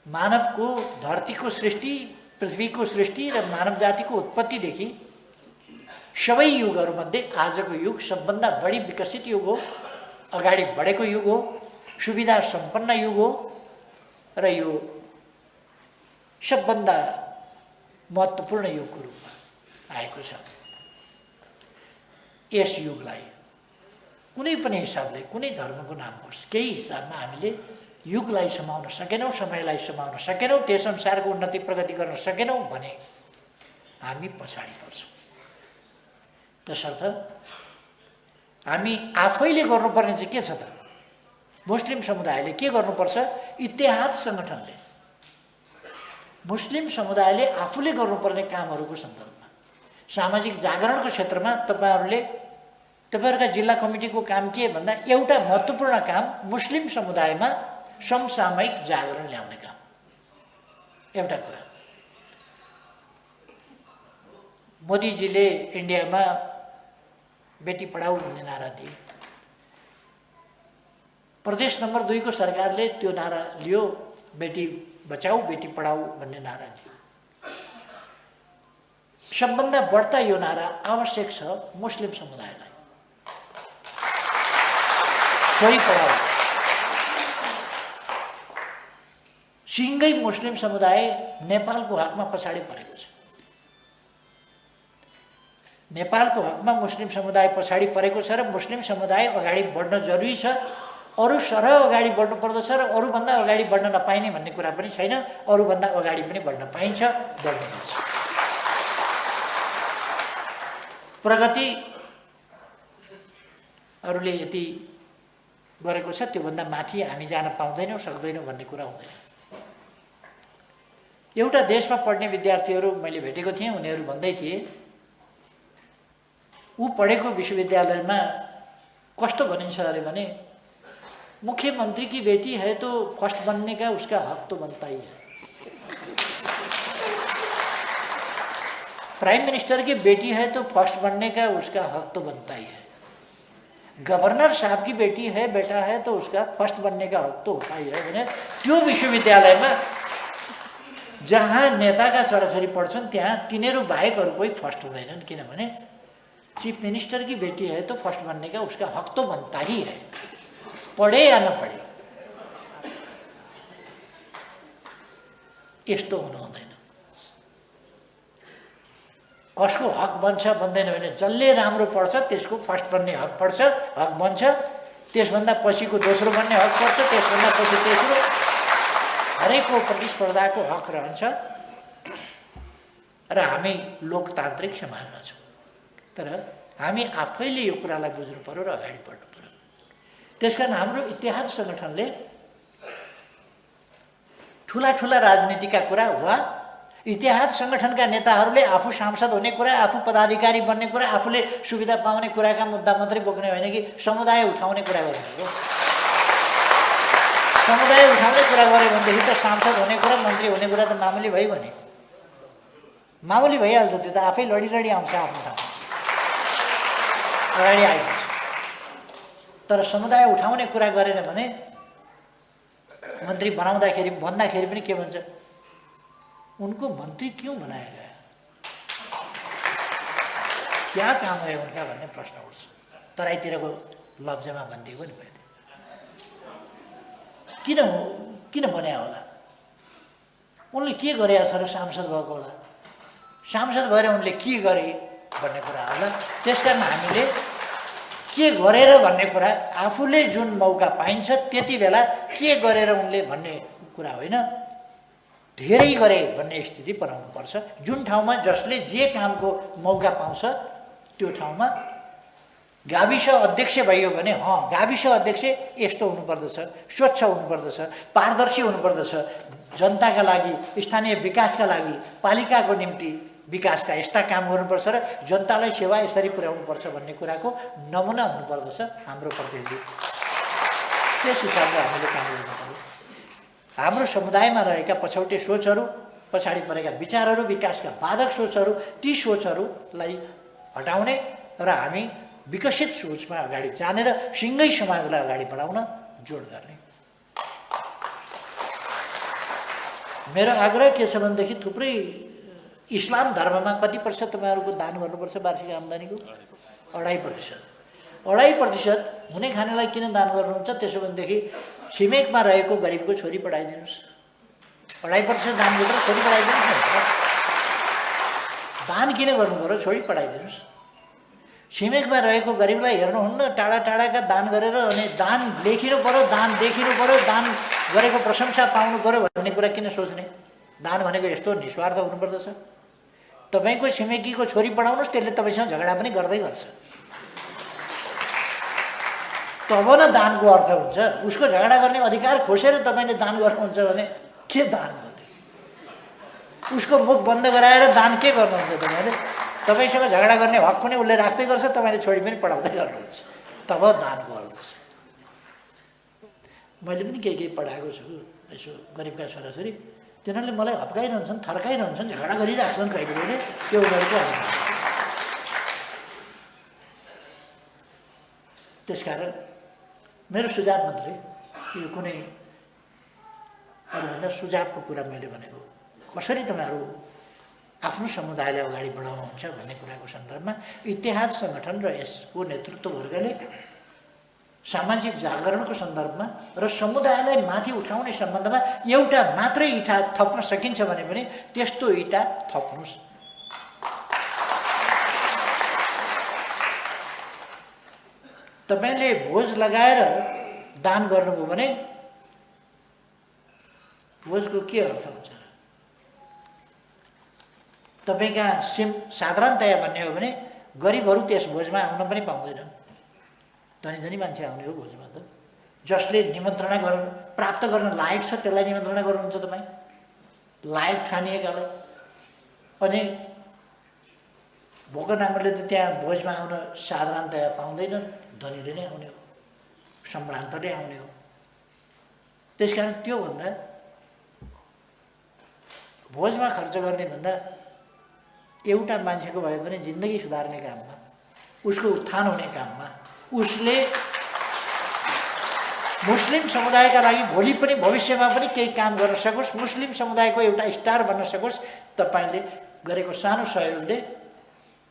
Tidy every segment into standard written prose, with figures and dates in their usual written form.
मानवको धरतीको सृष्टि, पृथ्वीको सृष्टि र मानव जातिको उत्पत्तिदेखि सबै युगहरूमध्ये आजको युग सबभन्दा बढी विकसित युग हो, अगाडि बढेको युग हो, सुविधा सम्पन्न युग हो र यो सबभन्दा महत्त्वपूर्ण युगको रूपमा आएको छ। यस युगलाई कुनै पनि हिसाबले, कुनै धर्मको नाम होस्, केही हिसाबमा हामीले युगलाई समाउन सकेनौँ, समयलाई समाउन सकेनौँ, त्यस अनुसारको उन्नति प्रगति गर्न सकेनौँ भने हामी पछाडि पर्छौँ। त्यसर्थ हामी आफैले गर्नुपर्ने चाहिँ के छ त? मुस्लिम समुदायले के गर्नुपर्छ? इत्तेहाद सङ्गठनले, मुस्लिम समुदायले आफूले गर्नुपर्ने कामहरूको सन्दर्भमा सामाजिक जागरणको क्षेत्रमा तपाईँहरूका जिल्ला कमिटीको काम के भन्दा एउटा महत्त्वपूर्ण काम मुस्लिम समुदायमा समसामयिक जागरण ल्याउने काम। एउटा कुरा, मोदीजीले इन्डियामा बेटी पढाऊ भन्ने नारा दिए, प्रदेश नम्बर 2 को सरकारले त्यो नारा लियो, बेटी बचाऊ बेटी पढाऊ भन्ने नारा दियो। सबभन्दा बढ्ता यो नारा आवश्यक छ मुस्लिम समुदायलाई। छोरी पढाऊ, सिङ्गै मुस्लिम समुदाय नेपालको हकमा पछाडि परेको छ। नेपालको हकमा मुस्लिम समुदाय पछाडि परेको छ र मुस्लिम समुदाय अगाडि बढ्न जरुरी छ। अरू सरह अगाडि बढ्नु पर्दछ र अरूभन्दा अगाडि बढ्न नपाइने भन्ने कुरा पनि छैन। अरूभन्दा अगाडि पनि बढ्न पाइन्छ, बढ्नुपर्छ। प्रगति अरूले यति गरेको छ त्योभन्दा माथि हामी जान पाउँदैनौँ, सक्दैनौँ भन्ने कुरा हुँदैन। एउटा देशमा पढ्ने विद्यार्थीहरू मैले भेटेको थिएँ, उनीहरू भन्दै थिए ऊ पढेको विश्वविद्यालयमा कस्तो भनिन्छ अरे भने मुख्यमंत्री की बेटी है तो फर्स्ट बनने का उसका हक तो बनता ही है, प्राइम मिनिस्टर की बेटी है तो फर्स्ट बनने का उसका हक तो बनता ही है, गवर्नर साहब की बेटी है बेटा है तो उसका फर्स्ट बनने का हक तो होता ही है भने त्यो विश्वविद्यालयमा जहाँ नेताका छोराछोरी पढ्छन् त्यहाँ तिनीहरू बाहेक अरू कोही फर्स्ट हुँदैनन्। किनभने चीफ मिनिस्टर की बेटी है तो फर्स्ट बनने का उसका हक तो बनता ही है, पढे या नपढे। यस्तो हुनु हुँदैन। कसको हक बन्छ बन्दैन भने जसले राम्रो पढ्छ त्यसको फर्स्ट बन्ने हक पर्छ, हक बन्छ। त्यसभन्दा पछिको दोस्रो बन्ने हक पर्छ, त्यसभन्दा पछि तेस्रो। हरेकको प्रतिस्पर्धाको हक रहन्छ र हामी लोकतान्त्रिक समाजमा छौँ। तर हामी आफैले यो कुरालाई बुझ्नु पर्यो र अगाडि बढ्नु पर्यो। त्यसकारण हाम्रो इतिहाद संगठनले ठुला ठुला राजनीतिका कुरा वा इतिहाद संगठनका नेताहरूले आफू सांसद हुने कुरा, आफू पदाधिकारी बन्ने कुरा, आफूले सुविधा पाउने कुराका मुद्दा मात्रै बोक्ने होइन कि समुदाय उठाउने कुरा गर्नु हो। समुदाय उठाउने कुरा गरे भनेदेखि त सांसद हुने कुरा, मन्त्री हुने कुरा त मामुली भइगयो नि, मामुली भइहाल्छ। त्यो त आफै लडी लडी आउँछ आफ्नो ठाउँमा, अगाडि आइन्छ। तर समुदाय उठाउने कुरा गरेन भने मन्त्री भन्दाखेरि पनि के भन्छ, उनको मंत्री क्यों बनाया गया, क्या काम है उनका भन्ने प्रश्न उठ्छ। तराईतिरको लफ्जमा भनिदिएको नि मैले, किन बनाया होला, उनले के गरे छ र सांसद भएको होला, सांसद भएर उनले के गरे भन्ने कुरा होला। त्यसकारण हामीले के गरेर भन्ने कुरा, आफूले जुन मौका पाइन्छ त्यति बेला के गरेर उनले भन्ने कुरा होइन, धेरै गरे भन्ने स्थिति बनाउनु पर्छ। जुन ठाउँमा जसले जे कामको मौका पाउँछ त्यो ठाउँमा गाविस अध्यक्ष भइयो भने गाविस अध्यक्ष यस्तो हुनुपर्दछ, स्वच्छ हुनुपर्दछ, पारदर्शी हुनुपर्दछ, जनताका लागि, स्थानीय विकासका लागि, पालिकाको निम्ति विकासका यस्ता काम गर्नुपर्छ र जनतालाई सेवा यसरी पुर्याउनुपर्छ भन्ने कुराको नमुना हुनुपर्दछ हाम्रो प्रतिनिधि। त्यस हिसाबले हामीले काम गर्नुपर्छ। हाम्रो समुदायमा रहेका पछौटे सोचहरू, पछाडि परेका विचारहरू, विकासका बाधक सोचहरू, ती सोचहरूलाई हटाउने र हामी विकसित सोचमा अगाडि जाने र सिङ्गै समाजलाई अगाडि बढाउन जोड गर्ने। मेरो आग्रह के छ भनेदेखि थुप्रै इस्लाम धर्ममा कति प्रतिशत तपाईँहरूको दान गर्नुपर्छ वार्षिक आम्दानीको? 2.5%। 2.5% हुने खानेलाई किन दान गर्नुहुन्छ? त्यसो भनेदेखि छिमेकमा रहेको गरिबको छोरी पढाइदिनुहोस्। 2.5% दान गरेर छोरी पढाइदिनुहोस् न। दान किन गर्नु पर्यो? छोरी पढाइदिनुहोस्। छिमेकमा रहेको गरिबलाई हेर्नुहुन्न, टाढा टाढाका दान गरेर अनि दान लेखिनु पर्यो, दान देखिनु पर्यो, दान गरेको प्रशंसा पाउनु पर्यो भन्ने कुरा किन सोच्ने? दान भनेको यस्तो निस्वार्थ हुनुपर्दछ। तपाईँको छिमेकीको छोरी पढाउनुहोस्, त्यसले तपाईँसँग झगडा पनि गर्दै गर्छ। तब न दानको अर्थ हुन्छ। उसको झगडा गर्ने अधिकार खोसेर तपाईँले दान गर्नुहुन्छ भने के दान गर्दै? उसको मुख बन्द गराएर दान के गर्नुहुन्छ तपाईँले? तपाईँसँग झगडा गर्ने हक पनि उसले राख्दै गर्छ, तपाईँले छोरी पनि पढाउँदै गर्नुहुन्छ। तब दानको अर्थ छ। मैले पनि केही पढाएको छु, यसो गरिबका छोराछोरी, तिनीहरूले मलाई हप्काइरहन्छन्, थर्काइरहन्छन्, झगडा गरिराख्छन् कहिले कहिले, त्यो उनीहरूको हक। त्यसकारण मेरो सुझाव मात्रै, यो कुनै अरूभन्दा सुझावको कुरा मैले भनेको, कसरी तपाईँहरू आफ्नो समुदायलाई अगाडि बढाउनुहुन्छ भन्ने कुराको सन्दर्भमा इतिहाद सङ्गठन र यसको नेतृत्ववर्गले सामाजिक जागरणको सन्दर्भमा र समुदायलाई माथि उठाउने सम्बन्धमा एउटा मात्रै इँटा थप्न सकिन्छ भने पनि त्यस्तो इँटा थप्नुहोस्। तपाईँले भोज लगाएर दान गर्नुभयो भने भोजको के अर्थ हुन्छ? तपाईँ कहाँ साधारणतया भन्ने हो भने गरिबहरू त्यस भोजमा आउन पनि पाउँदैन। धनी धनी मान्छे आउने हो भोजमा त। जसले निमन्त्रणा प्राप्त गर्न लायक छ त्यसलाई निमन्त्रणा गर्नुहुन्छ तपाईँ, लायक ठानिएकालाई। अनि भोक नामले त त्यहाँ भोजमा आउन साधारणतया पाउँदैन, धनीले नै आउने हो, सम्भ्रान्तले आउने हो। त्यसकारण त्योभन्दा भोजमा खर्च गर्ने भन्दा एउटा मान्छेको भए पनि जिन्दगी सुधार्ने काममा, उसको उत्थान हुने काममा, उसले मुस्लिम समुदायका लागि भोलि पनि भविष्यमा पनि केही काम गर्न सकोस्, मुस्लिम समुदायको एउटा स्टार बन्न सकोस्, तपाईँले गरेको सानो सहयोगले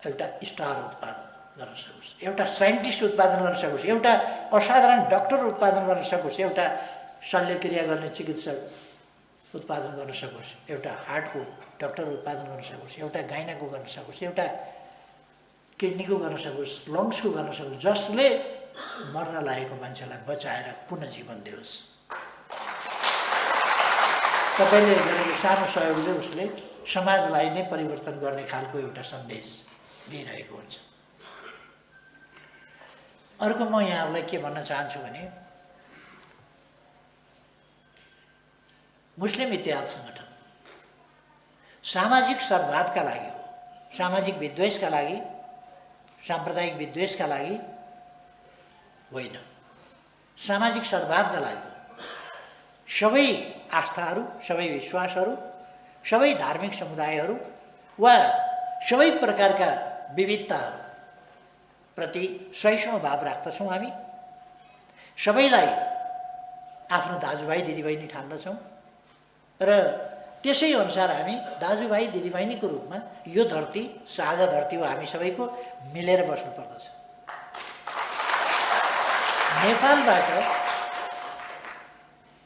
एउटा स्टार उत्पादन गर्न सकोस्, एउटा साइन्टिस्ट उत्पादन गर्न सकोस्, एउटा असाधारण डाक्टर उत्पादन गर्न सकोस्, एउटा शल्यक्रिया गर्ने चिकित्सक उत्पादन गर्न सकोस्, एउटा हार्टको डाक्टर उत्पादन गर्न सकोस्, एउटा गाइनाको गर्न सकोस्, एउटा किडनीको गर्न सकोस्, लङ्सको गर्न सकोस्, जसले मर्न लागेको मान्छेलाई बचाएर पुनः जीवन दियोस्। तपाईँले गरेको सानो सहयोगले उसले समाजलाई नै परिवर्तन गर्ने खालको एउटा सन्देश दिइरहेको हुन्छ। अर्को म यहाँहरूलाई के भन्न चाहन्छु भने मुस्लिम इतिहाद सङ्गठन सामाजिक सद्भावका लागि हो, सामाजिक विद्वेषका लागि, साम्प्रदायिक विद्वेषका लागि होइन, सामाजिक सद्भावका लागि। सबै आस्थाहरू, सबै विश्वासहरू, सबै धार्मिक समुदायहरू वा सबै प्रकारका विविधताहरू प्रति सहिष्णु भाव राख्दछौँ। हामी सबैलाई आफ्नो दाजुभाइ दिदीबहिनी ठान्दछौँ र त्यसै अनुसार हामी दाजुभाइ दिदीबहिनीको रूपमा यो धरती साझा धरती हो, हामी सबैको मिलेर बस्नुपर्दछ।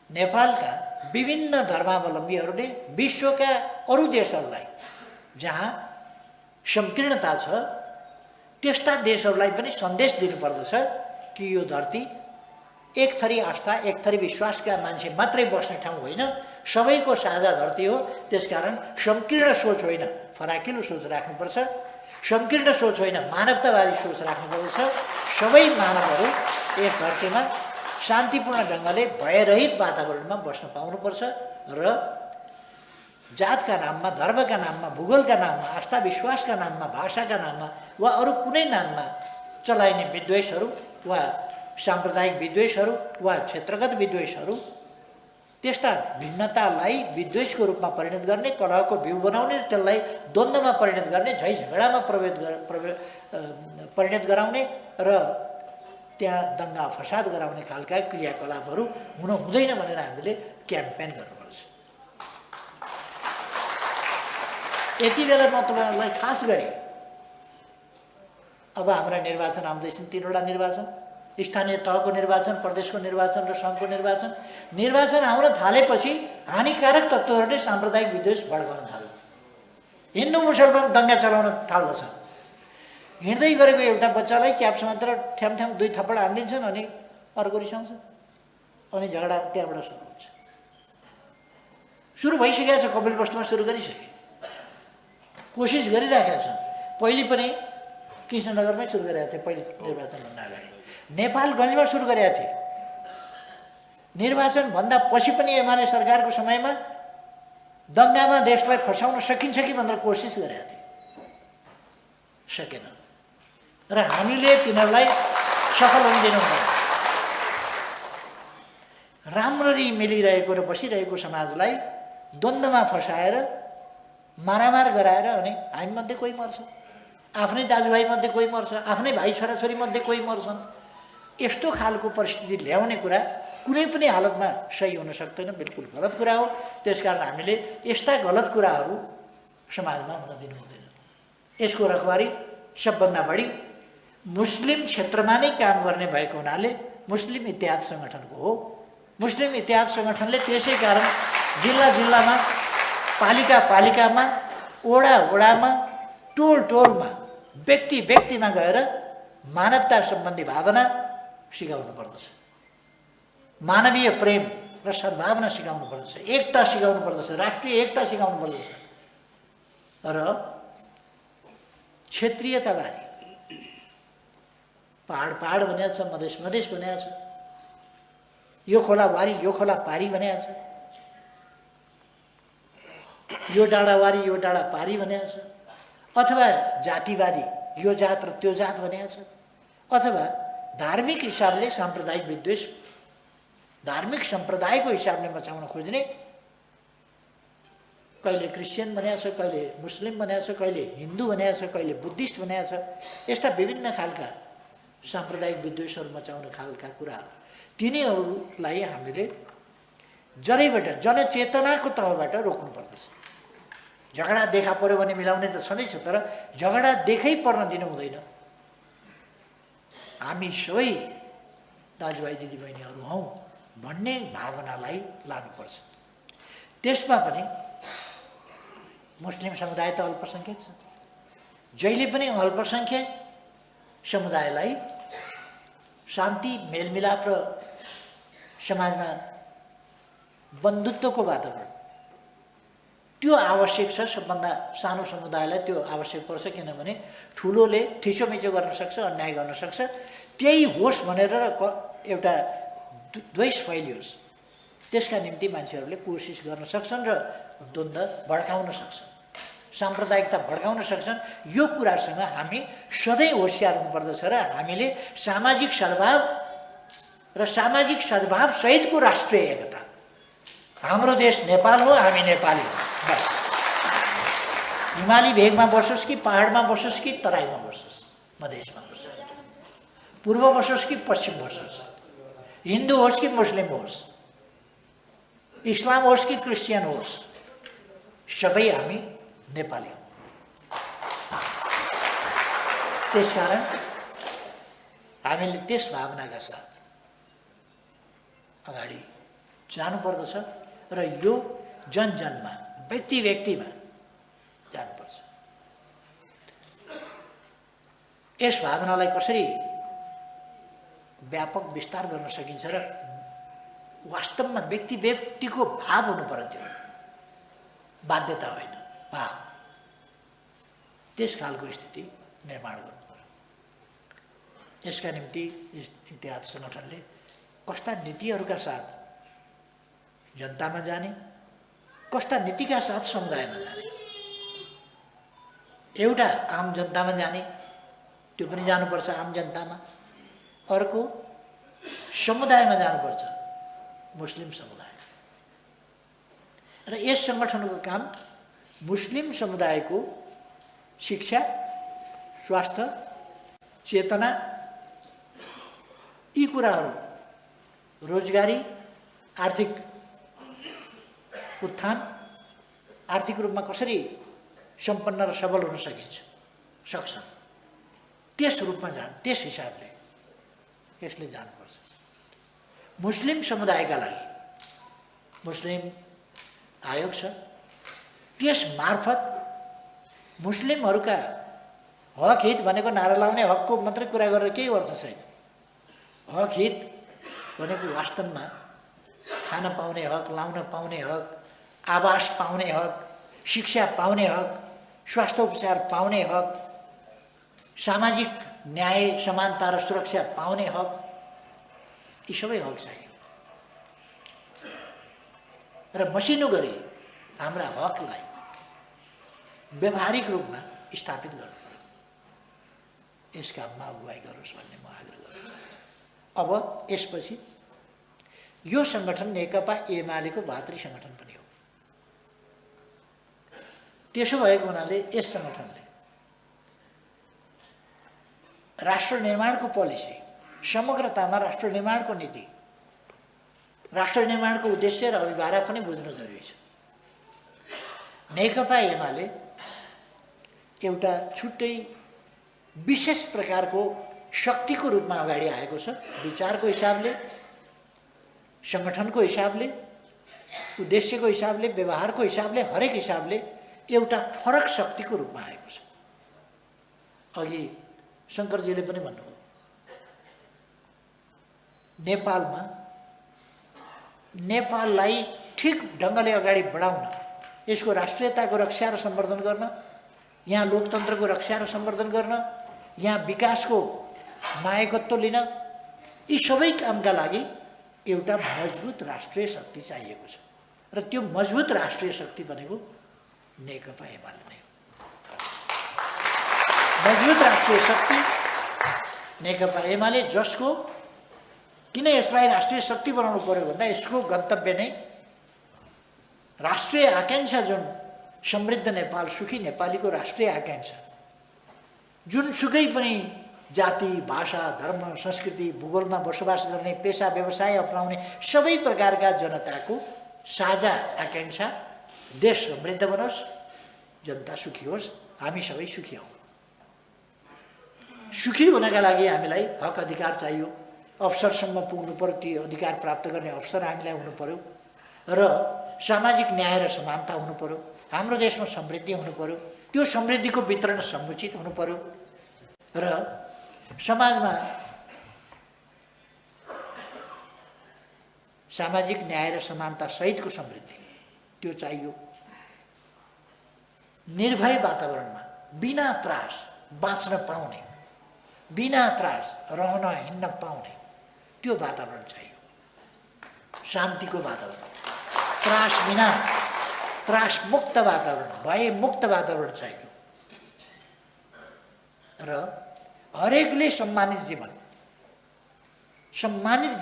नेपालका विभिन्न धर्मावलम्बीहरूले विश्वका अरू देशहरूलाई जहाँ संकीर्णता छ त्यस्ता देशहरूलाई पनि सन्देश दिनुपर्दछ कि यो धरती एक थरी आस्था, एक थरी विश्वासका मान्छे मात्रै बस्ने ठाउँ होइन, सबैको साझा धरती हो। त्यसकारण संकीर्ण सोच होइन, फराकिलो सोच राख्नुपर्छ। संकीर्ण सोच होइन, मानवतावादी सोच राख्नुपर्छ। सबै मानवहरू यस धरतीमा शान्तिपूर्ण ढङ्गले भयरहित वातावरणमा बस्न पाउनुपर्छ र जातका नाममा, धर्मका नाममा, भूगोलका नाममा, आस्था विश्वासका नाममा, भाषाका नाममा वा अरू कुनै नाममा चलाइने विद्वेषहरू वा साम्प्रदायिक विद्वेषहरू वा क्षेत्रगत विद्वेषहरू त्यस्ता भिन्नतालाई विद्वेषको रूपमा परिणत गर्ने, कलहको बिउ बनाउने, त्यसलाई द्वन्द्वमा परिणत गर्ने, झै झगडामा परिणत गराउने र त्यहाँ दङ्गा फसाद गराउने खालका क्रियाकलापहरू हुन हुँदैन भनेर हामीले क्याम्पेन गर्नुपर्छ। यति बेला म तपाईँहरूलाई खास गरी अब हाम्रा निर्वाचन आउँदैछन्, 3वटा निर्वाचन, स्थानीय तहको निर्वाचन, प्रदेशको निर्वाचन र सङ्घको निर्वाचन। निर्वाचन आउन थालेपछि हानिकारक तत्त्वहरूले साम्प्रदायिक विद्वेष भड्काउन थाल्छ। हिन्दू मुसलमान दङ्गा चलाउन थाल्दछ। हिँड्दै गरेको एउटा बच्चालाई च्याप्स मात्र ठ्याम 2 थप्पड हानिदिन्छन् अनि अर्को रिसाउँछ अनि झगडा त्यहाँबाट सुरु हुन्छ। सुरु भइसकेको छ, कपिलवस्तुमा सुरु गरिसके, कोसिस गरिरहेका छन्। पहिले पनि कृष्णनगरमै सुरु गरेका थिए, पहिले निर्वाचनभन्दा अगाडि नेपालगञ्जमा सुरु गरेका थिए। निर्वाचनभन्दा पछि पनि एमाले सरकारको समयमा दङ्गामा देशलाई फसाउन सकिन्छ कि भनेर कोसिस गरेका थिए, सकेन। र हामीले तिनीहरूलाई सफल हुन दिनु हुँदैन। राम्ररी मिलिरहेको र बसिरहेको समाजलाई द्वन्द्वमा फसाएर मारामार गराएर अनि हामीमध्ये कोही मर्छ, आफ्नै दाजुभाइमध्ये कोही मर्छ, आफ्नै भाइ छोराछोरीमध्ये कोही मर्छन्। यस्तो खालको परिस्थिति ल्याउने कुरा कुनै पनि हालतमा सही हुन सक्दैन, बिल्कुल गलत कुरा हो। त्यसकारण हामीले यस्ता गलत कुराहरू समाजमा हुन दिनु हुँदैन। यसको रखवारी सबभन्दा बढी मुस्लिम क्षेत्रमा नै काम गर्ने भएको हुनाले मुस्लिम इत्तेहाद सङ्गठनको हो। मुस्लिम इत्तेहाद सङ्गठनले त्यसै कारण जिल्ला जिल्लामा, पालिका पालिकामा, वडा वडामा, टोल टोलमा, व्यक्ति व्यक्तिमा गएर मानवता सम्बन्धी भावना सिकाउनु पर्दछ, मानवीय प्रेम र सद्भावना सिकाउनु पर्दछ, एकता सिकाउनु पर्दछ, राष्ट्रिय एकता सिकाउनु पर्दछ र क्षेत्रीयतावादी, पहाड पहाड भनेको छ, मधेस मधेस भनेको छ, यो खोला वारी यो खोला पारी भनेको छ, यो डाँडा वारी यो डाँडा पारी भनेको छ, अथवा जातिवादी यो जात र त्यो जात भनेको छ, अथवा धार्मिक हिसाबले साम्प्रदायिक विद्वेष, धार्मिक सम्प्रदायको हिसाबले मचाउन खोज्ने, कहिले क्रिस्चियन भनेको छ, कहिले मुस्लिम भनेको छ, कहिले हिन्दू भनेको छ, कहिले बुद्धिस्ट भनेको छ। यस्ता विभिन्न खालका साम्प्रदायिक विद्वेषहरू मचाउने खालका कुराहरू, तिनीहरूलाई हामीले जरैबाट, जनचेतनाको तहबाट रोक्नु पर्दछ। झगडा देखा पर्यो भने मिलाउने त छँदैछ, तर झगडा देखै पर्न दिनु हुँदैन। हामी सबै दाजुभाइ दिदीबहिनीहरू हौँ भन्ने भावनालाई लानुपर्छ। त्यसमा पनि मुस्लिम समुदाय त अल्पसङ्ख्यक छ। जहिले पनि अल्पसङ्ख्यक समुदायलाई शान्ति, मेलमिलाप र समाजमा बन्धुत्वको वातावरण त्यो आवश्यक छ। सबभन्दा सानो समुदायलाई त्यो आवश्यक पर्छ, किनभने ठुलोले थिचोमिचो गर्न सक्छ, अन्याय गर्न सक्छ। त्यही होस् भनेर एउटा द्वेष फैलियोस् त्यसका निम्ति मान्छेहरूले कोसिस गर्न सक्छन् र द्वन्द्व भड्काउन सक्छन्, साम्प्रदायिकता भड्काउन सक्छन्। यो कुरासँग हामी सधैँ होसियार हुनुपर्दछ र हामीले सामाजिक सद्भाव र सामाजिक सद्भाव सहितको राष्ट्रिय एकता, हाम्रो देश नेपाल हो, हामी नेपाली हो, बस। हिमाली भेगमा बसोस् कि पहाडमा बसोस् कि तराईमा बसोस्, मधेसमा बसोस्, पूर्व बसोस् कि पश्चिम बसोस्, हिन्दू होस् कि मुस्लिम होस्, इस्लाम होस् कि क्रिस्चियन होस्, सबै हामी नेपाली हौँ। त्यसकारण हामीले त्यस भावनाका साथ अगाडि जानुपर्दछ र यो जनजनमा, व्यक्ति व्यक्तिमा जानुपर्छ। यस भावनालाई कसरी व्यापक विस्तार गर्न सकिन्छ र वास्तवमा व्यक्ति व्यक्तिको भाव हुनु पर्यो, त्यो बाध्यता होइन, भाव। त्यस खालको स्थिति निर्माण गर्नु पर्यो। यसका निम्ति इत्तेहाद सङ्गठनले कस्ता नीतिहरूका साथ जनतामा जाने, कस्ता नीतिका साथ समुदायमा जाने, एउटा आम जनतामा जाने, त्यो पनि जानुपर्छ आम जनतामा। अर्को समुदायमा जानुपर्छ, मुस्लिम समुदाय। र यस सङ्गठनको काम मुस्लिम समुदायको शिक्षा, स्वास्थ्य, चेतना, यी कुराहरू, रोजगारी, आर्थिक उत्थान, आर्थिक रूपमा कसरी सम्पन्न र सबल हुन सक्छ। त्यस रूपमा त्यस हिसाबले यसले जानुपर्छ। मुस्लिम समुदायका लागि मुस्लिम आयोग छ, त्यस मार्फत मुस्लिमहरूका हक हित भनेको नारा लाउने हकको मात्रै कुरा गरेर केही अर्थ छैन। हक हित भनेको वास्तवमा खान पाउने हक, लाउन पाउने हक, आवास पाउने हक, शिक्षा पाउने हक, स्वास्थ्य उपचार पाउने हक, सामाजिक न्याय समानता र सुरक्षा पाउने हक, यी सबै हक चाहियो। र मसिनो गरी हाम्रा हकलाई व्यावहारिक रूपमा स्थापित गर्नु पर्यो। यस काममा अगुवाई गरोस् भन्ने म आग्रह गर्छु। अब यसपछि यो सङ्गठन नेकपा एमालेको भातृ सङ्गठन पनि हो। त्यसो भएको हुनाले यस सङ्गठनले राष्ट्र निर्माणको पोलिसी, समग्रतामा राष्ट्र निर्माणको नीति, राष्ट्र निर्माणको उद्देश्य र अभिभारा पनि बुझ्नु जरुरी छ। नेकपा एमाले एउटा छुट्टै विशेष प्रकारको शक्तिको रूपमा अगाडि आएको छ। विचारको हिसाबले, सङ्गठनको हिसाबले, उद्देश्यको हिसाबले, व्यवहारको हिसाबले, हरेक हिसाबले एउटा फरक शक्तिको रूपमा आएको छ। अघि शङ्करजीले पनि भन्नुभयो, नेपाललाई ठिक ढङ्गले अगाडि बढाउन, यसको राष्ट्रियताको रक्षा र सम्वर्धन गर्न, यहाँ लोकतन्त्रको रक्षा र सम्वर्धन गर्न, यहाँ विकासको नायकत्व लिन, यी सबै कामका लागि एउटा मजबुत राष्ट्रिय शक्ति चाहिएको छ। र त्यो मजबुत राष्ट्रिय शक्ति भनेको नेकपा एमाले नै हो। मजबुत राष्ट्रिय शक्ति नेकपा एमाले, जसको किन यसलाई राष्ट्रिय शक्ति बनाउनु पर्यो भन्दा यसको गन्तव्य नै राष्ट्रिय आकांक्षा, जुन समृद्ध नेपाल, सुखी नेपालीको राष्ट्रिय आकांक्षा, जुनसुकै पनि जाति, भाषा, धर्म, संस्कृति, भूगोलमा बसोबास गर्ने, पेसा व्यवसाय अपनाउने सबै प्रकारका जनताको साझा आकांक्षा, देश समृद्ध बनोस्, जनता सुखी होस्, हामी सबै सुखी हौँ। सुखी हुनका लागि हामीलाई हक अधिकार चाहियो, अवसरसम्म पुग्नु पर्यो, त्यो अधिकार प्राप्त गर्ने अवसर हामीलाई हुनु पर्यो, र सामाजिक न्याय र समानता हुनु पर्यो, हाम्रो देशमा समृद्धि हुनु पर्यो, त्यो समृद्धिको वितरण समुचित हुनु पर्यो, र समाजमा सामाजिक न्याय र समानता सहितको समृद्धि त्यो चाहियो। निर्भय वातावरणमा बिना त्रास बाँच्न पाउने, बिना त्रास रहन हिँड्न पाउने त्यो वातावरण चाहियो। शान्तिको वातावरण, त्रास बिना, त्रास मुक्त वातावरण, भय मुक्त वातावरण चाहियो। र हरेकले सम्मानित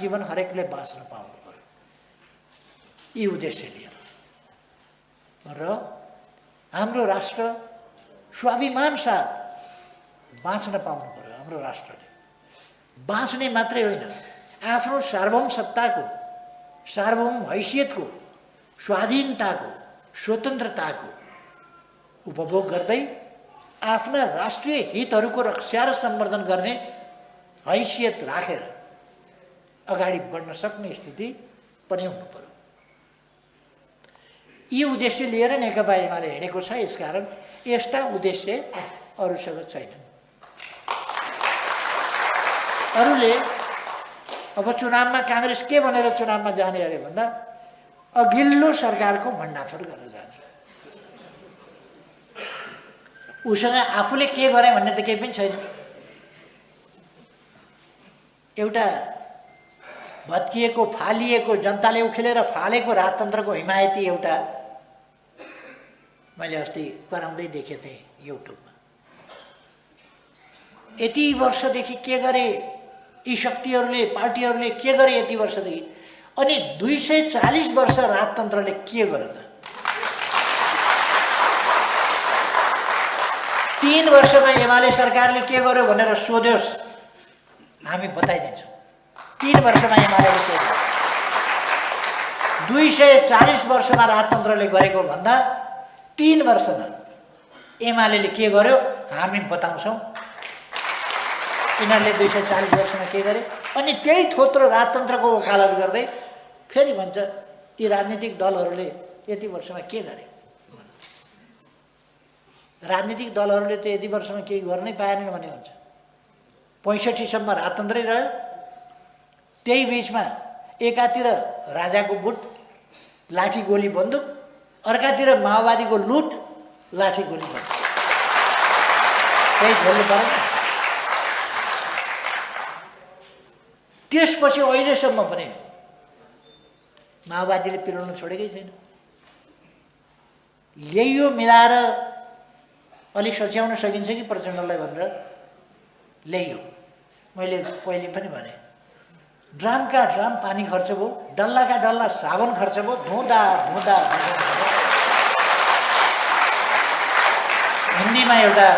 जीवन हरेकले बाँच्न पाउनु पर्यो, यी उद्देश्य लिएर। र हाम्रो राष्ट्र स्वाभिमान साथ बाँच्न पाउनु पर्यो। हाम्रो राष्ट्रले बाँच्ने मात्रै होइन, आफ्नो सार्वभौम सत्ताको, सार्वभौम हैसियतको, स्वाधीनताको, स्वतन्त्रताको उपभोग गर्दै आफ्ना राष्ट्रिय हितहरूको रक्षा र सम्वर्धन गर्ने हैसियत राखेर अगाडि बढ्न सक्ने स्थिति पनि हुनु पर्यो। यी उद्देश्य लिएर नेकपा एमाले हिँडेको छ। यसकारण यस्ता उद्देश्य अरूसँग छैन। अरूले अब चुनावमा काङ्ग्रेस के भनेर चुनावमा जाने अरे भन्दा अघिल्लो सरकारको भण्डाफोड गरेर जाने। उसँग आफूले के गरे भन्ने त केही पनि छैन। एउटा भत्किएको, फालिएको, जनताले उखेलेर फालेको राजतन्त्रको हिमायती एउटा मैले अस्ति कराउँदै देखेको थिएँ युट्युबमा। यति वर्षदेखि के गरे यी शक्तिहरूले, पार्टीहरूले के गरे यति वर्षदेखि, अनि 240 वर्ष राजतन्त्रले के गर्यो त? 3 वर्षमा एमाले सरकारले के गर्यो भनेर सोध्योस्, हामी बताइदिन्छौँ। 3 वर्षमा एमालेले के गर्यो? 240 वर्षमा राजतन्त्रले गरेको भन्दा 3 वर्षमा एमाले के गर्यो हामी बताउँछौँ। यिनीहरूले 240 वर्षमा के गरे, अनि त्यही थोत्रो राजतन्त्रको वकालत गर्दै फेरि भन्छ ती राजनीतिक दलहरूले यति वर्षमा के गरे। राजनीतिक दलहरूले त यति वर्षमा केही गर्नै पाएनन् भने हुन्छ। 65 सम्म राजतन्त्रै रह्यो। त्यही बिचमा एकातिर राजाको बुट, लाठी गोली बन्दुक, अर्कातिर माओवादीको लुट, लाठी गोली बन्दुक, त्यही झोल्नु परेन। त्यसपछि अहिलेसम्म पनि माओवादीले पिरोल्न छोडेकै छैन। ल्याइयो मिलाएर अलिक सच्याउन सकिन्छ कि प्रचण्डलाई भनेर ल्याइयो। मैले पहिले पनि भने ड्रामका ड्राम पानी खर्च भयो, डल्लाका डल्ला साबुन खर्च भयो, धुँदा धुँदा हिन्दीमा एउटा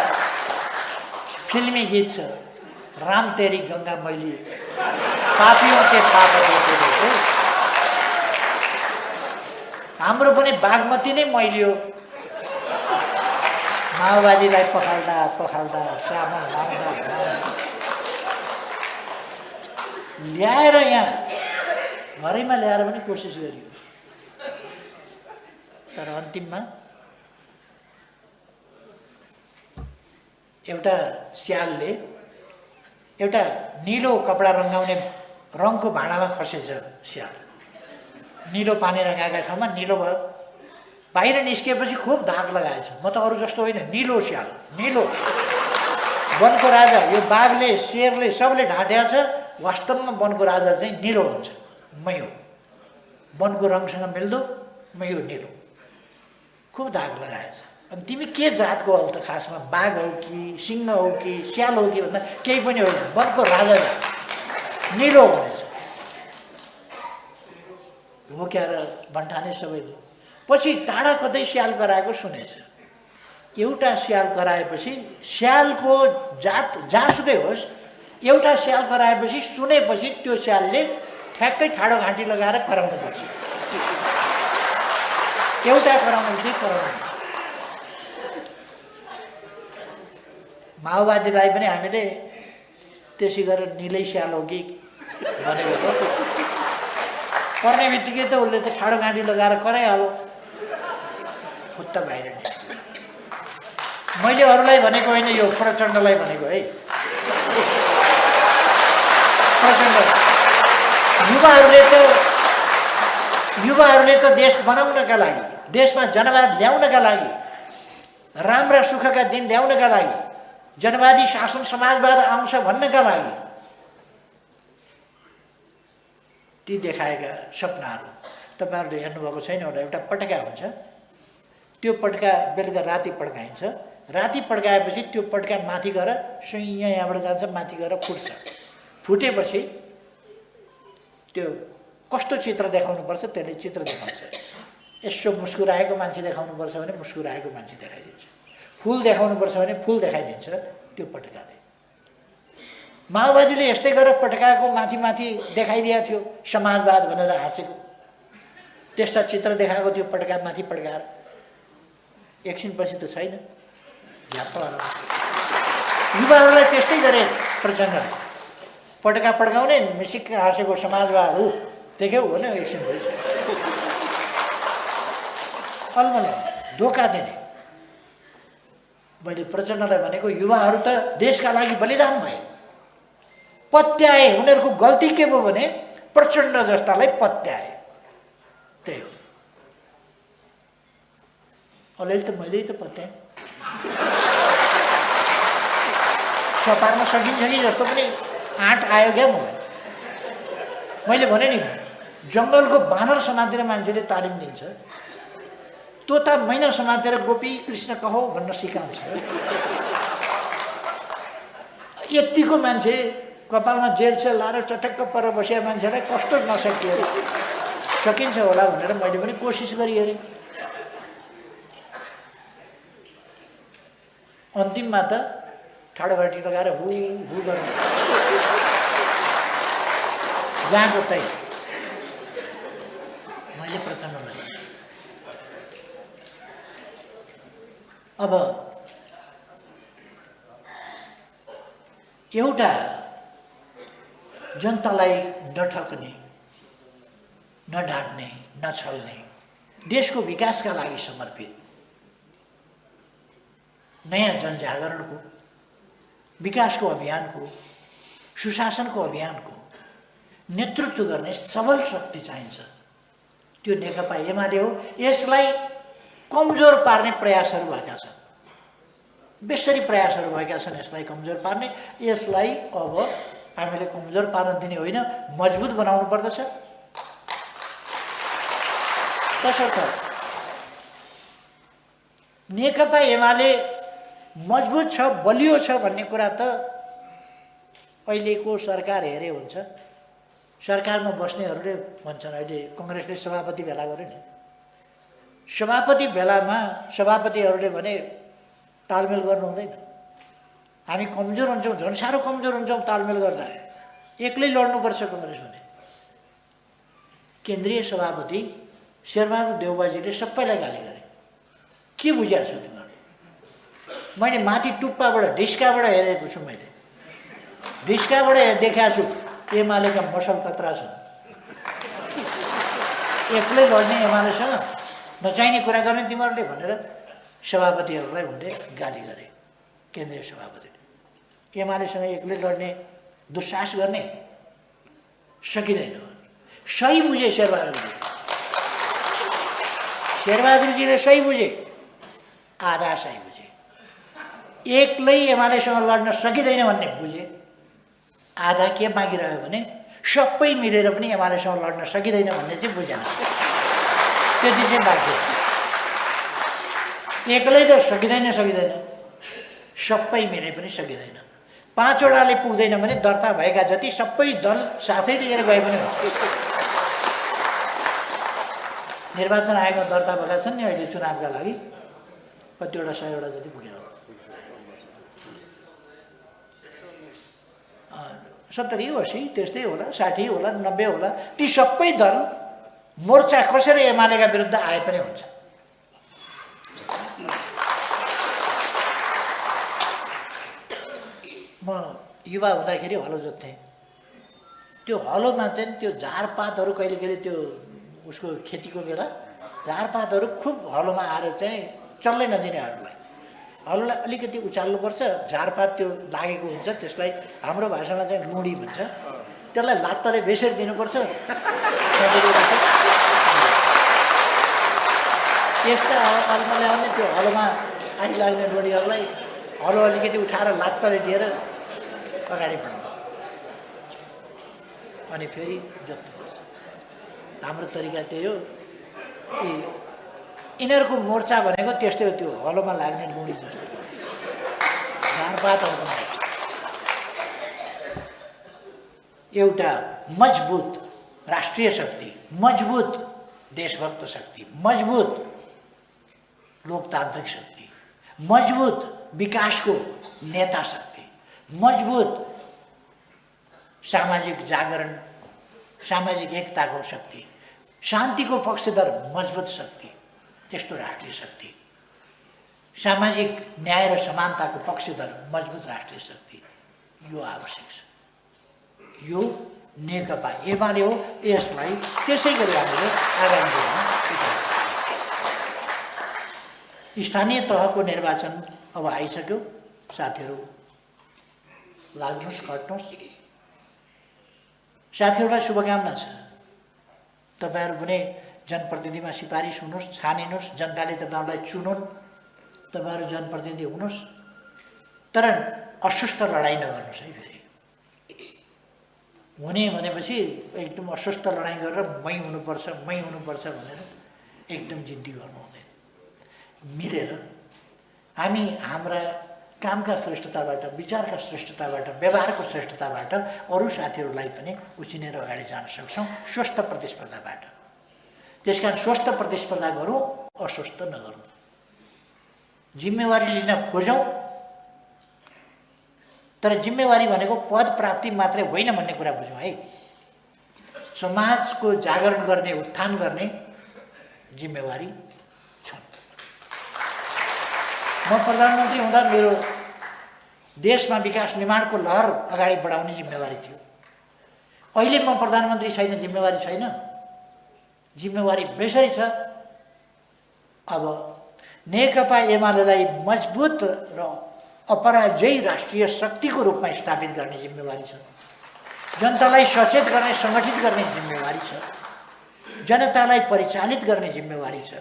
फिल्मी गीत छ, राम तेरी गङ्गा मैली पापियों के पाप देते देते। हाम्रो पनि बागमती नै मैलियो। माओवादीलाई पखाल्दा पखाल्दा साबुन लाउँदा ल्याएर यहाँ घरैमा ल्याएर पनि कोसिस गरियो, तर अन्तिममा एउटा स्यालले एउटा निलो कपडा रङ्गाउने रङको भाँडामा खसेछ। स्याल निलो पानी रङ्गाएका ठाउँमा निलो भयो, बाहिर निस्किएपछि खुब दाग लगाएछ। म त अरू जस्तो होइन, निलो स्याल, निलो वनको राजा। यो बाघले, शेरले सबले ढाँट्या छ, वास्तवमा वनको राजा चाहिँ निलो हुन्छ। मै हो, वनको रङसँग मिल्दो, मै हो निलो, खुब दाग लगाएछ। अनि तिमी के जातको हौ त, खासमा बाघ हौ कि सिंह हौ कि स्याल हौ कि भन्दा केही पनि होइन, वनको राजा जात, निलो भनेछ। हो क्या र भन्ठाने सबैले। पछि टाढा कतै स्याल कराएको सुनेछ। एउटा स्याल कराएपछि, स्यालको जात जहाँसुकै होस्, एउटा स्याल कराएपछि सुनेपछि त्यो स्यालले ठ्याक्कै ठाडो घाँटी लगाएर कराउनुपर्छ। एउटा कराउनु चाहिँ कराउनु। माओवादीलाई पनि हामीले त्यसै गरेर निलै स्याल हो कि भनेको पर्ने बित्तिकै त उसले त ठाडो घाँटी लगाएर कराइहाल्यो, खुट्टा बाहिर नि। मैले अरूलाई भनेको होइन, यो प्रचण्डलाई भनेको है। प्रचण्ड युवाहरूले त देश बनाउनका लागि, देशमा जनवाद ल्याउनका लागि, राम्रा सुखका दिन ल्याउनका लागि, जनवादी शासन समाजवाद आउँछ भन्नका लागि ती देखाएका सपनाहरू तपाईँहरूले हेर्नुभएको छैन होला। एउटा पटका हुन्छ, त्यो पटका बेलुका राति पड्काइन्छ। राति पड्काएपछि त्यो पटका माथि गएर सुइँ यहाँबाट जान्छ, माथि गएर फुट्छ। फुटेपछि त्यो कस्तो चित्र देखाउनुपर्छ त्यसले चित्र देखाउँछ। यसो मुस्कुराएको मान्छे देखाउनुपर्छ भने मुस्कुराएको मान्छे देखाइदिन्छ, फुल देखाउनुपर्छ भने फुल देखाइदिन्छ त्यो पटकाले। माओवादीले यस्तै गरेर पटकाको माथि माथि देखाइदिएको थियो, समाजवाद भनेर हाँसेको त्यस्ता चित्र देखाएको थियो पटका माथि पड्काएर। एकछिनपछि त छैन, युवाहरूलाई त्यस्तै गरे प्रचण्डले। पटका पड्काउने, मिसिक हाँसेको समाजवाद हो देख्यौ भने एकछिन भइसक्यो। अलमल धोका दिने। मैले प्रचण्डलाई भनेको युवाहरू त देशका लागि बलिदान भए, पत्याए। उनीहरूको गल्ती के भयो भने प्रचण्ड जस्तालाई पत्याए, त्यही हो। अलिअलि त मैले त पत्याएँ, सपार्न सकिन्छ कि जस्तो पनि आँट आयो क्या मलाई। मैले भने नि, जङ्गलको बानर समातेर मान्छेले तालिम दिन्छ, तोता मैना समातेर गोपी कृष्ण कहो भन्न सिकाउँछ। यतिको मान्छे कपालमा जेलसेल लाएर चटक्क पर बसेका मान्छेलाई कस्तो नसकियो, सकिन्छ होला भनेर मैले पनि कोसिस गरेँ अरे। अन्तिममा त ठाडो घाँटी लगाएर हु हु गर्नु, जहाँको तै। मैले प्रचण्डलाई अब एउटा जनतालाई नठग्ने, नढाँट्ने, नछल्ने, देशको विकासका लागि समर्पित, नयाँ जनजागरणको, विकासको अभियानको, सुशासनको अभियानको नेतृत्व गर्ने सबल शक्ति चाहिन्छ। त्यो नेकपा एमाले हो। यसलाई कमजोर पार्ने प्रयासहरू भएका छन्, बेसरी प्रयासहरू भएका छन् यसलाई कमजोर पार्ने। यसलाई अब हामीले कमजोर पार्न दिने होइन, मजबुत बनाउनु पर्दछ। तसर्थ नेकपा एमाले मजबुत छ, बलियो छ भन्ने कुरा त अहिलेको सरकार हेरे हुन्छ। सरकारमा बस्नेहरूले भन्छन्, अहिले कङ्ग्रेसले सभापति भेला गर्यो नि, सभापति भेलामा सभापतिहरूले भने तालमेल गर्नु हुँदैन, हामी कमजोर हुन्छौँ, झन् साह्रो कमजोर हुन्छौँ तालमेल गर्दा, एक्लै लड्नुपर्छ कङ्ग्रेस भने। केन्द्रीय सभापति शेरबहादुर देउबाजीले सबैलाई गाली गरे। के बुझाएको छ तिमीहरू? मैले माथि टुप्पाबाट ढिस्काबाट हेरेको छु, मैले ढिस्काबाट देखाएको छु एमालेका मसल कत्रा छन्। एक्लै लड्ने एमालेसँग नचाहिने कुरा गर्ने तिमीहरूले भनेर सभापतिहरूलाई उनले गाली गरे। केन्द्रीय सभापतिले एमालेसँग एक्लै लड्ने, दुस्साहस गर्ने सकिँदैन। सही बुझे शेरबहादुरजीले सही बुझे, आधा सही बुझे। एक्लै एमालेसँग लड्न सकिँदैन भन्ने बुझे, आधा के मागिरह्यो भने सबै मिलेर पनि एमालेसँग लड्न सकिँदैन भन्ने चाहिँ बुझेन। त्यति चाहिँ बाँकी, एक्लै त सकिँदैन, सबै मिले पनि सकिँदैन। 5 वटाले पुग्दैन भने दर्ता भएका जति सबै दल साथै लिएर गए पनि हुन्छ। निर्वाचन आयोगमा दर्ता भएका छन् नि अहिले चुनावका लागि, कतिवटा 100 वटा जति पुगेर 70, 80 त्यस्तै होला, 60 होला, 90 होला। ती सबै दल मोर्चा कसरी एमालेका विरुद्ध आए पनि हुन्छ। म युवा हुँदाखेरि हलो जोत्थेँ। त्यो हलोमा चाहिँ त्यो झारपातहरू कहिले कहिले त्यो उसको खेतीको बेला झारपातहरू खुब हलोमा आएर चाहिँ चल्लै नदिनेहरूलाई हलोलाई अलिकति उचाल्नुपर्छ। झारपात त्यो लागेको हुन्छ, त्यसलाई हाम्रो भाषामा चाहिँ लुडी भन्छ। त्यसलाई लात्तले बेसेर दिनुपर्छ। त्यस्ता हलमा ल्याउने त्यो हलोमा आइलाग्ने लुडीहरूलाई हलो अलिकति उठाएर लात्तले दिएर अगाडि बढ्नु, अनि फेरि जोत्नुपर्छ। हाम्रो तरिका त्यही हो। यिनीहरूको मोर्चा भनेको त्यस्तै हो, त्यो हलोमा लाग्ने लुडी जस्तो झारपातहरूको। एउटा मजबुत राष्ट्रिय शक्ति, मजबुत देशभक्त शक्ति, मजबुत लोकतान्त्रिक शक्ति, मजबुत विकासको नेता शक्ति, मजबुत सामाजिक जागरण, सामाजिक एकताको शक्ति, शान्तिको पक्षधर मजबुत शक्ति, त्यस्तो राष्ट्रिय शक्ति, सामाजिक न्याय र समानताको पक्षधर मजबुत राष्ट्रिय शक्ति, यो आवश्यक छ। यो नेकपा एमाले हो। यसलाई त्यसै गरी हामीले आगामी दिनमा स्थानीय तहको निर्वाचन अब आइसक्यो। साथीहरू लाग्नुहोस्, खट्नुहोस्। साथीहरूलाई शुभकामना छ। तपाईँहरू पनि जनप्रतिनिधिमा सिफारिस हुनुहोस्, छानिनुहोस्, जनताले तपाईँहरूलाई चुनुन्, तपाईँहरू जनप्रतिनिधि हुनुहोस्। तर अस्वस्थ लडाइँ नगर्नुहोस् है। फेरि हुने भनेपछि एकदम अस्वस्थ लडाइँ गरेर मै हुनुपर्छ भनेर एकदम जिद्दी गर्नु हुँदैन। मिलेर हामी हाम्रा कामका श्रेष्ठताबाट, विचारका श्रेष्ठताबाट, व्यवहारको श्रेष्ठताबाट अरू साथीहरूलाई पनि उछिनेर अगाडि जान सक्छौँ, स्वस्थ प्रतिस्पर्धाबाट। त्यसकारण स्वस्थ प्रतिस्पर्धा गरौँ, अस्वस्थ नगरौँ। जिम्मेवारी लिन खोजौँ, तर जिम्मेवारी भनेको पद प्राप्ति मात्रै होइन भन्ने कुरा बुझौँ है। समाजको जागरण गर्ने, उत्थान गर्ने जिम्मेवारी छ। म प्रधानमन्त्री हुँदा मेरो देशमा विकास निर्माणको लहर अगाडि बढाउने जिम्मेवारी थियो। अहिले म प्रधानमन्त्री छैन, जिम्मेवारी छैन, जिम्मेवारी बेसरी छ। अब नेकपा एमालेलाई मजबुत र अपराजयी राष्ट्रिय शक्तिको रूपमा स्थापित गर्ने जिम्मेवारी छ। जनतालाई सचेत गर्ने, सङ्गठित गर्ने जिम्मेवारी छ। जनतालाई परिचालित गर्ने जिम्मेवारी छ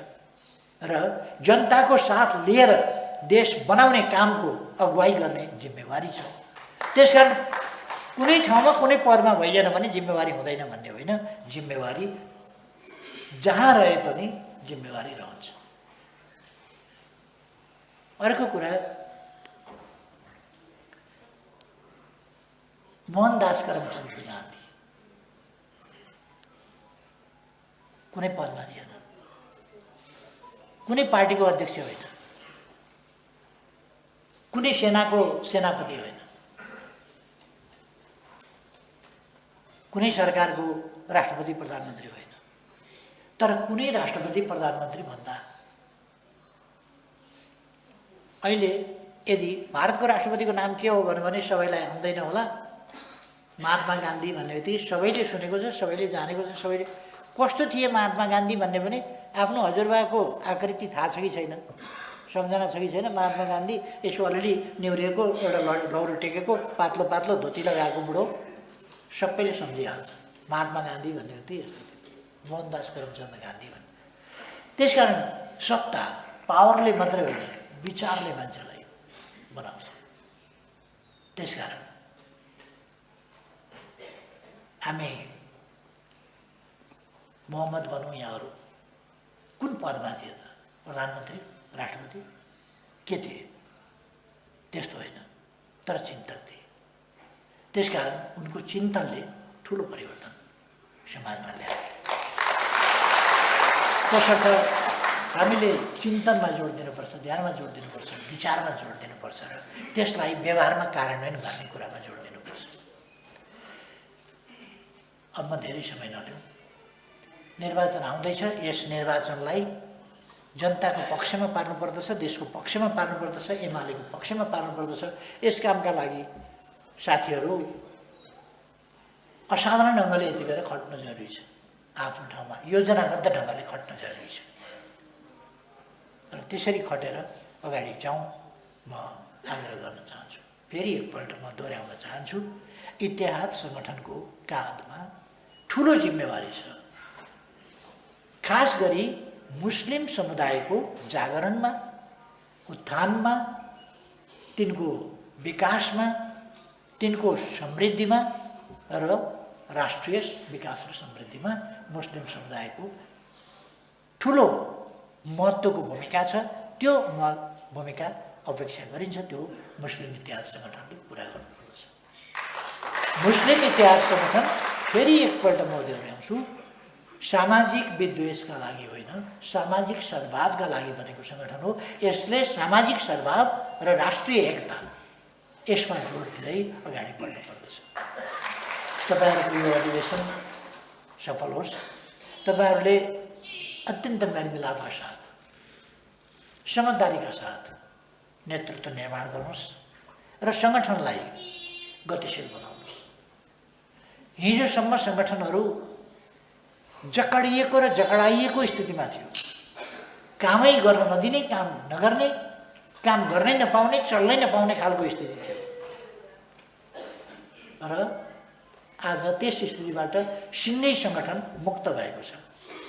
र जनताको साथ लिएर देश बनाउने कामको अगुवाई गर्ने जिम्मेवारी छ। त्यसकारण कुनै ठाउँमा कुनै पदमा भइएन भने जिम्मेवारी हुँदैन भन्ने होइन, जिम्मेवारी जहाँ रहे पनि जिम्मेवारी रहन्छ। अर्को कुरा, मोहनदास करमचन्द गान्धी कुनै पदमा थिएन, कुनै पार्टीको अध्यक्ष होइन, कुनै सेनाको सेनापति होइन, कुनै सरकारको राष्ट्रपति प्रधानमन्त्री होइन। तर कुनै राष्ट्रपति प्रधानमन्त्री भन्दा अहिले यदि भारतको राष्ट्रपतिको नाम के हो भने सबैलाई आउँदैन होला। महात्मा गान्धी भन्ने बित्तिकै सबैले सुनेको छ, सबैले जानेको छ। सबैले कस्तो थिए महात्मा गान्धी भन्ने पनि आफ्नो हजुरबाको आकृति थाहा छ कि छैन, सम्झना छ कि छैन। महात्मा गान्धी यसो अलिअलि निहुरिएको, एउटा लौरो टेकेको, पातलो पातलो धोती लगाएको बुढो, सबैले सम्झिहाल्छ महात्मा गान्धी भन्ने बित्तिकै यस्तो थियो। मोहनदास करमचन्द गान्धी भन्ने। त्यसकारण सत्ता पावरले मात्रै होइन, विचारले मान्छेलाई बनाउँछ। त्यसकारण हामी मोहम्मद भनौँ या अरू कुन पदमा थिए त? प्रधानमन्त्री, राष्ट्रपति के थिए? त्यस्तो होइन, तर चिन्तक थिए। त्यसकारण उनको चिन्तनले ठुलो परिवर्तन समाजमा ल्यायो। त्यसर्थ हामीले चिन्तनमा जोड दिनुपर्छ, ध्यानमा जोड दिनुपर्छ, विचारमा जोड दिनुपर्छ र त्यसलाई व्यवहारमा कार्यान्वयन गर्ने कुरामा जोड दिनुपर्छ। अब म धेरै समय नलिउँ। निर्वाचन आउँदैछ, यस निर्वाचनलाई जनताको पक्षमा पार्नुपर्दछ, देशको पक्षमा पार्नुपर्दछ, एमालेको पक्षमा पार्नुपर्दछ। यस कामका लागि साथीहरू असाधारण ढङ्गले यति बेला खट्न जरुरी छ। आफ्नो ठाउँमा योजनाबद्ध ढङ्गले खट्न जरुरी छ र त्यसरी खटेर अगाडि जाउँ म आग्रह गर्न चाहन्छु। फेरि एकपल्ट म दोहोऱ्याउन चाहन्छु, इत्तेहाद सङ्गठनको काँधमा ठुलो जिम्मेवारी छ। खास गरी मुस्लिम समुदायको जागरणमा, उत्थानमा, तिनको विकासमा, तिनको समृद्धिमा र राष्ट्रिय विकास र समृद्धिमा मुस्लिम समुदायको ठुलो महत्त्वको भूमिका छ। त्यो भूमिका अपेक्षा गरिन्छ, त्यो मुस्लिम इतिहाद सङ्गठनले पुरा गर्नुपर्छ। मुस्लिम इतिहाद सङ्गठन फेरि एकपल्ट म दोहोऱ्याउँछु, सामाजिक विद्वेषका लागि होइन, सामाजिक सद्भावका लागि बनेको सङ्गठन हो। यसले सामाजिक सद्भाव र राष्ट्रिय एकता यसमा जोड दिँदै अगाडि बढ्नुपर्दछ। तपाईँहरूको यो अधिवेशन सफल होस्। तपाईँहरूले अत्यन्त मेलमिलापका साथ, समझदारीका साथ नेतृत्व निर्माण गर्नुहोस् र सङ्गठनलाई गतिशील बनाउनुहोस्। हिजोसम्म सङ्गठनहरू जकडिएको र जकडाइएको स्थितिमा थियो। कामै गर्न नदिने, काम नगर्ने, काम गर्नै नपाउने, चल्नै नपाउने खालको स्थिति थियो र आज त्यस स्थितिबाट सिङ्गै सङ्गठन मुक्त भएको छ,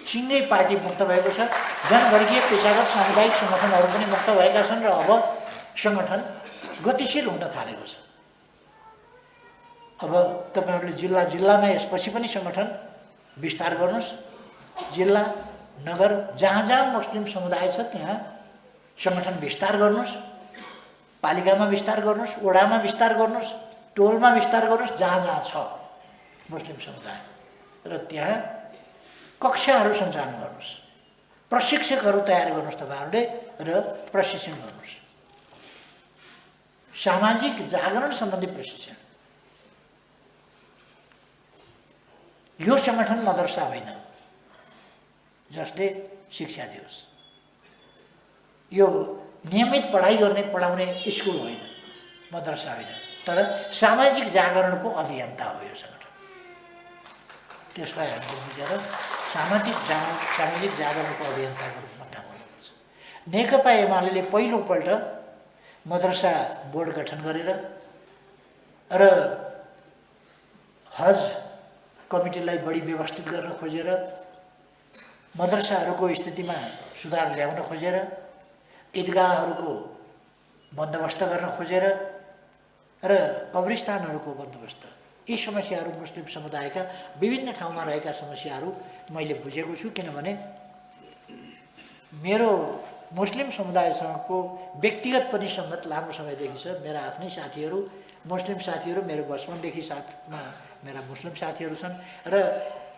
सिङ्गै पार्टी मुक्त भएको छ, जनवर्गीय पेसागत सामुदायिक सङ्गठनहरू पनि मुक्त भएका छन् र अब सङ्गठन गतिशील हुन थालेको छ। अब तपाईँहरूले जिल्ला जिल्लामा यसपछि पनि सङ्गठन विस्तार गर्नुहोस्। जिल्ला, नगर, जहाँ जहाँ मुस्लिम समुदाय छ त्यहाँ सङ्गठन विस्तार गर्नुहोस्। पालिकामा विस्तार गर्नुहोस्, वडामा विस्तार गर्नुहोस्, टोलमा विस्तार गर्नुहोस्, जहाँ जहाँ छ मुस्लिम समुदाय र त्यहाँ कक्षाहरू सञ्चालन गर्नुहोस्, प्रशिक्षकहरू तयार गर्नुहोस् तपाईँहरूले र प्रशिक्षण गर्नुहोस्। सामाजिक जागरण सम्बन्धी प्रशिक्षण। यो सङ्गठन मदरसा होइन जसले शिक्षा दियोस्, यो नियमित पढाइ गर्ने पढाउने स्कुल होइन, मद्रसा होइन, तर सामाजिक जागरणको अभियन्ता हो यो सङ्गठन। त्यसलाई हामीले बुझेर सामाजिक जागरणको अभियन्ताको रूपमा काम गर्नुपर्छ। नेकपा एमाले पहिलोपल्ट मद्रसा बोर्ड गठन गरेर र हज कमिटीलाई बढी व्यवस्थित गर्न खोजेर, मद्रसाहरूको स्थितिमा सुधार ल्याउन खोजेर, ईदगाहहरूको बन्दोबस्त गर्न खोजेर र कब्रिस्तानहरूको बन्दोबस्त, यी समस्याहरू मुस्लिम समुदायका विभिन्न ठाउँमा रहेका समस्याहरू मैले बुझेको छु। किनभने मेरो मुस्लिम समुदायसँगको व्यक्तिगत पनि सङ्गत लामो समयदेखि छ। मेरा आफ्नै साथीहरू, मुस्लिम साथीहरू मेरो बचपनदेखि साथमा मेरा मुस्लिम साथीहरू छन् र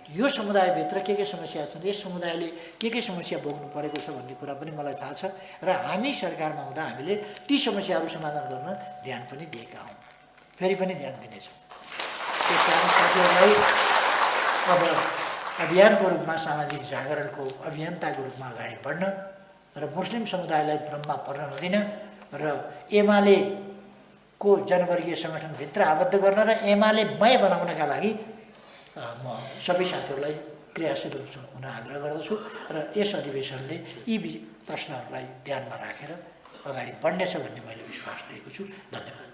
यो समुदायभित्र के समस्या छन्, यस समुदायले के समस्या भोग्नु परेको छ भन्ने कुरा पनि मलाई थाहा छ र हामी सरकारमा हुँदा हामीले ती समस्याहरू समाधान गर्न ध्यान पनि दिएका हौँ, फेरि पनि ध्यान दिनेछौँ। त्यस कारण साथीहरूलाई अब अभियानको रूपमा सामाजिक जागरणको अभियन्ताको रूपमा अगाडि बढ्न र मुस्लिम समुदायलाई भ्रममा पर्न नदिन र एमालेको जनवर्गीय सङ्गठनभित्र आबद्ध गर्न र एमालेमय बनाउनका लागि म सबै साथीहरूलाई क्रियाशील हुन आग्रह गर्दछु र यस अधिवेशनले यी प्रश्नहरूलाई ध्यानमा राखेर अगाडि बढ्नेछ भन्ने मैले विश्वास लिएको छु। धन्यवाद।